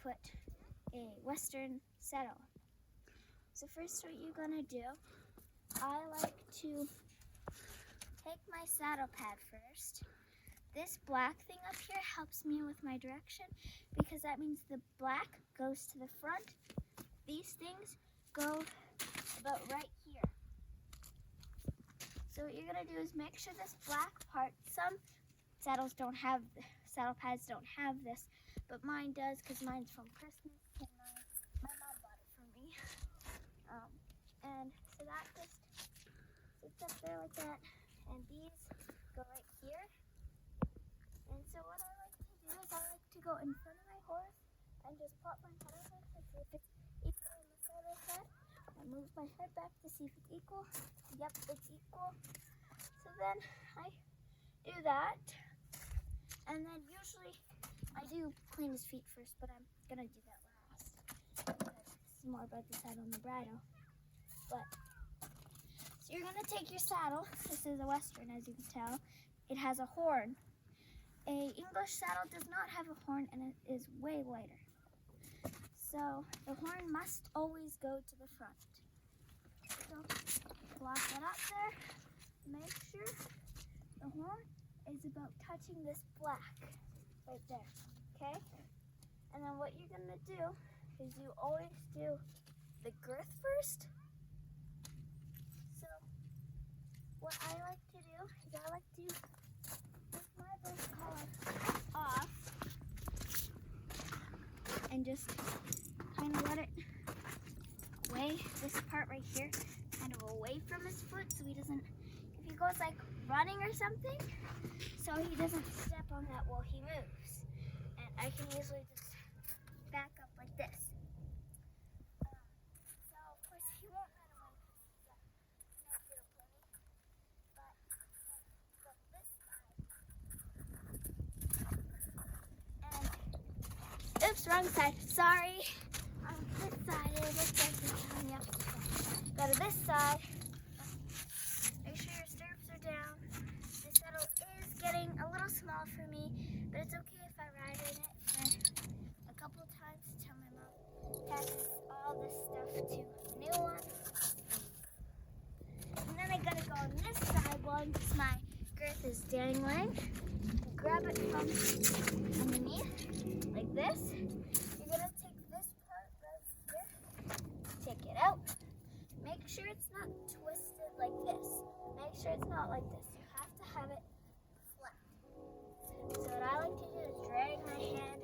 put a Western saddle. So first what you're gonna do, I like to take my saddle pad first. This black thing up here helps me with my direction because that means the black goes to the front. These things go about right here. So what you're gonna do is make sure this black part, some saddle pads don't have this, but mine does because mine's from Christmas and my mom bought it for me. And so that just sits up there like that, and these go right here. And so what I like to do is I like to go in front of my horse and just pop my head over to see if it's equal on the side of the head. I move my head back to see if it's equal. Yep, it's equal. So then I do that. And then usually I do clean his feet first, but I'm gonna do that last. Because this is more about the saddle and the bridle. So you're gonna take your saddle. This is a Western, as you can tell. It has a horn. A English saddle does not have a horn, and it is way lighter. So the horn must always go to the front. So block that up there. Make sure the horn is about touching this black right there, okay? And then what you're gonna do is you always do the girth first. So what I like to do is I like to take my breast collar off and just kind of let it weigh this part right here kind of away from his foot so he doesn't, if he goes like running or something, so he doesn't step on that while he moves. And I can usually just back up like this. So of course he won't run away because he's a no little pony. But from this side, and oops, wrong side. Sorry. On this side, it looks like it's on the opposite side. Go to this side. Make sure your stirrups are down. The saddle is getting a little small for me, but it's okay if I ride in it for a couple of times until my mom passes all this stuff to the new one. And then I gotta go on this side once my girth is dangling. Grab it from underneath, like this. You're gonna take this part right here, take it out. Make sure it's not twisted like this. Make sure it's not like this. You have to have it flat. So what I like to do is drag my hand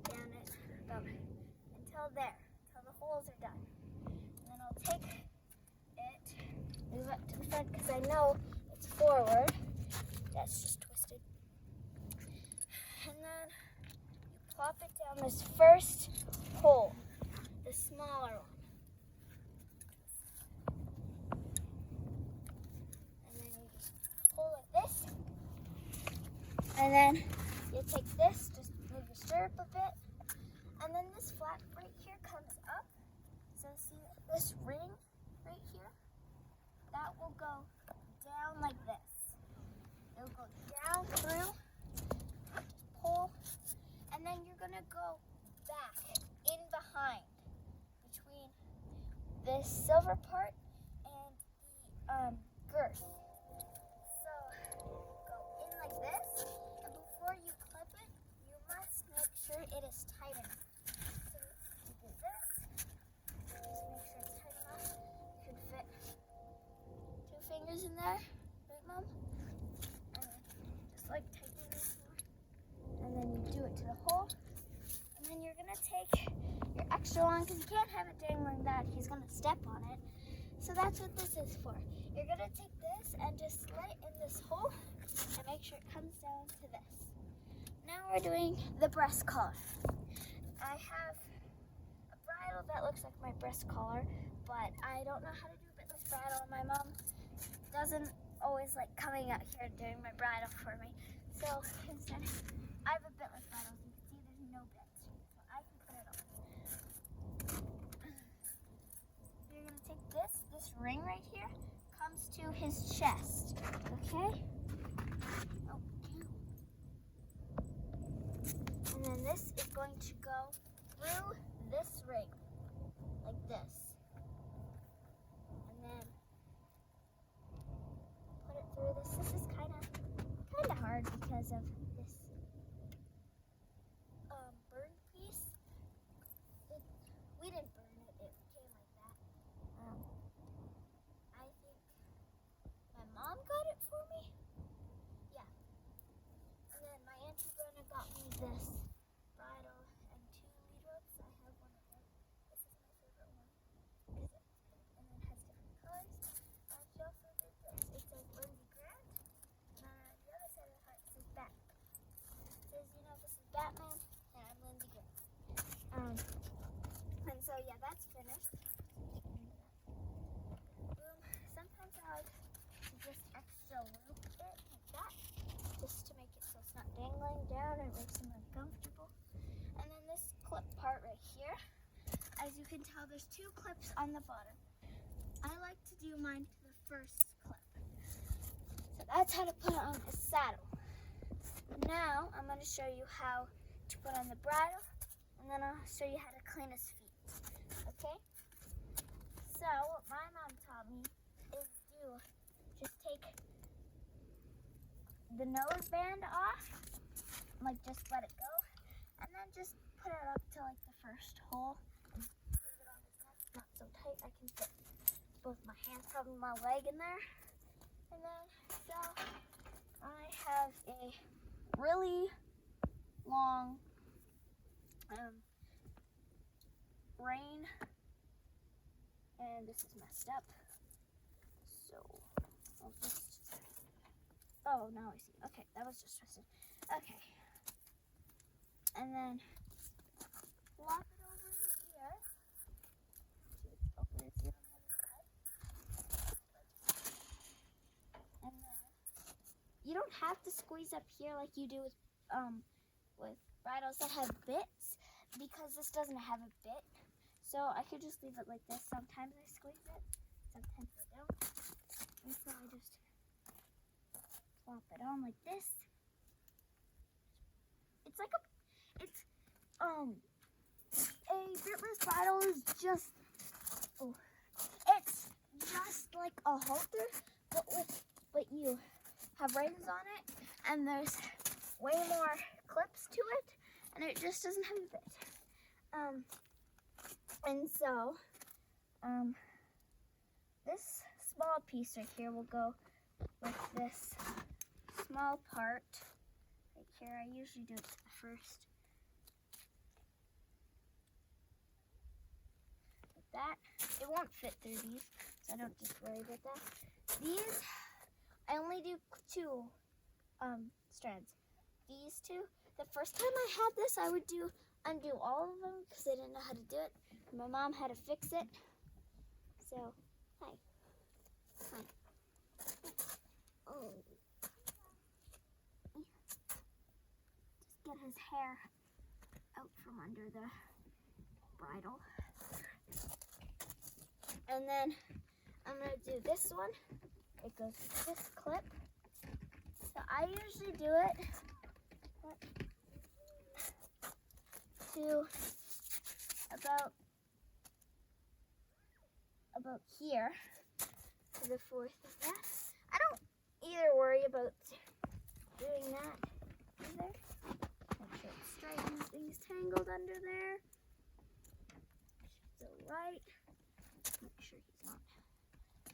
down it about until there, until the holes are done. And then I'll take it, move it to the front because I know it's forward. That's just twisted. And then you plop it down this first hole, the smaller one. And then you take this, just move your stirrup a bit, and then this flap right here comes up. So see this ring right here? That will go down like this. It'll go down through, just pull, and then you're gonna go back in behind between this silver part and the girth. So go in like this. Before you clip it, you must make sure it is tight enough. So you do this, just make sure it's tight enough. You can fit 2 fingers in there, right, Mom? And just like tighten this more. And then you do it to the hole. And then you're gonna take your extra one because you can't have it dangling that. He's gonna step on it. So that's what this is for. You're gonna take this and just slide it in this hole and make sure it comes down to this. Now we're doing the breast collar. I have a bridle that looks like my breast collar, but I don't know how to do a bitless bridle. My mom doesn't always like coming out here and doing my bridle for me. So instead, I have a bitless bridle. As you can see, there's no bits, so I can put it on. You're gonna take this ring right here, comes to his chest, okay? And then this is going to go through this ring, like this. And then put it through this. This is kind of hard because of this burn piece. We didn't burn it. It came like that. I think my mom got it for me. Yeah. And then my Auntie Brenna got me this bridle and 2 lead ropes. I have one of them. This is my favorite one because it's pink and then has different colors. She also did this. It says Lindsey Grant. And the other side of the heart says Batman. It says, you know, this is Batman and I'm Lindsey Grant. And so yeah, that's finished. Boom. Sometimes I like to just extra loop it like that, just to make it so it's not dangling down and makes them uncomfortable. And then this clip part right here, as you can tell, there's 2 clips on the bottom. I like to do mine to the first clip. So that's how to put it on a saddle. Now I'm going to show you how to put on the bridle, and then I'll show you how to clean his feet. Okay? So what my mom taught me is to just take the nose band off, like just let it go, and then just put it up to like the first hole and leave it on his neck. Not so tight, I can fit both my hands, probably my leg in there. And then so I have a really long rein, and this is messed up, so I'll just, oh, now I see. Okay, that was just twisted. Okay, and then flop it over his ear. Over his ear on the other side. And then you don't have to squeeze up here like you do with bridles that have bits, because this doesn't have a bit. So I could just leave it like this. Sometimes I squeeze it, sometimes I don't. And so I just flop it on like this. It's like a bitless bridle is just, it's just like a halter, but you have reins on it, and there's way more clips to it, and it just doesn't have a bit. And so, this small piece right here will go with this small part right here. I usually do it to the first. Like that. It won't fit through these, so I don't just worry about that. These, I only do 2 strands. These 2. The first time I had this, I would undo all of them because I didn't know how to do it. My mom had to fix it. So, hi. Oh. Just get his hair out from under the bridle. And then I'm going to do this one. It goes with this clip. So I usually do it to about here, to the 4th of that. I don't either worry about doing that either. Make sure it's straight and nothing's tangled under there. So right. Make sure he's not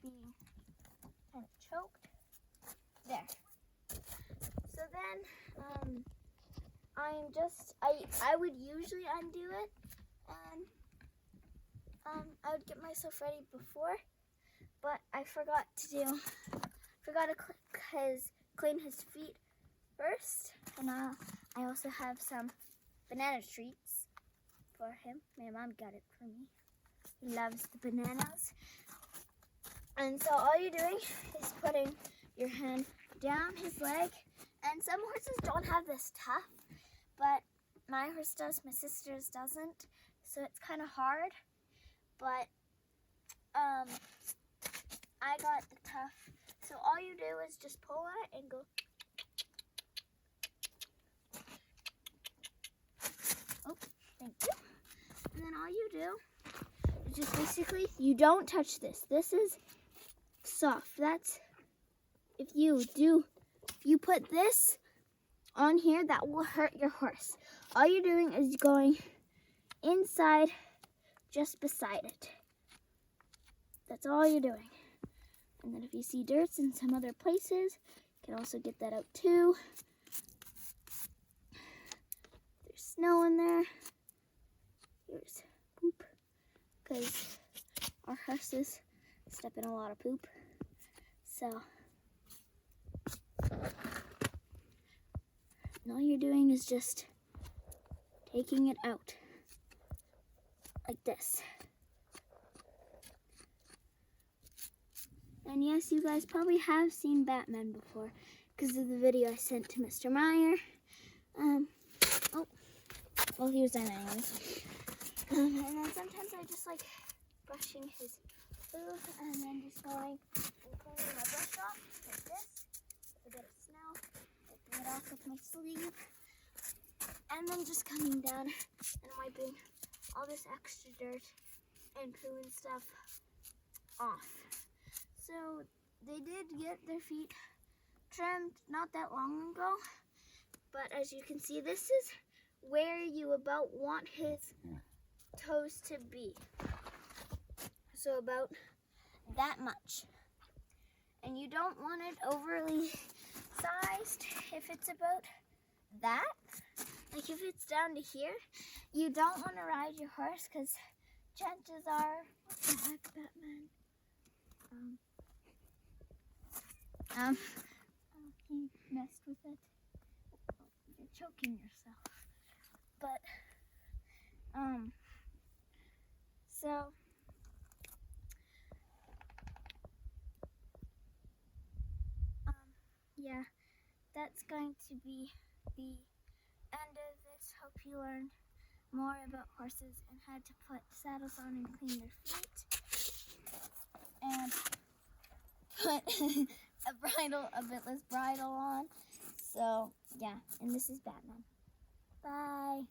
being kind of choked. There. So then, I would usually undo it, and I would get myself ready before, but I forgot to clean his feet first, and I also have some banana treats for him. My mom got it for me. He loves the bananas. And so all you're doing is putting your hand down his leg, and some horses don't have this tough, but my horse does, my sister's doesn't, so it's kind of hard, but I got the tough. So all you do is just pull on it and go. Oh, thank you. you do is just basically, you don't touch this. This is soft. That's, if you put this on here, that will hurt your horse. All you're doing is going inside, just beside it. That's all you're doing. And then if you see dirt in some other places, you can also get that out too. There's snow in there. Here's poop, because our horses step in a lot of poop. So, and all you're doing is just taking it out like this. And yes, you guys probably have seen Batman before because of the video I sent to Mr. Meyer. Well, he was done anyway. And then sometimes I just like brushing his food and then just going and cleaning my brush off like this. A bit of snow, wiping it off with my sleeve. And then just coming down and wiping all this extra dirt and poo and stuff off. So they did get their feet trimmed not that long ago, but as you can see, this is where you about want his toes to be. So about that much. And you don't want it overly sized. If it's about that, like if it's down to here, you don't want to ride your horse because chances are, what the heck, Batman? You messed with it. You're choking yourself. But, yeah, that's going to be the end of this. Hope you learned more about horses and how to put saddles on and clean their feet. And put a bitless bridle on. So, yeah, and this is Batman. Bye.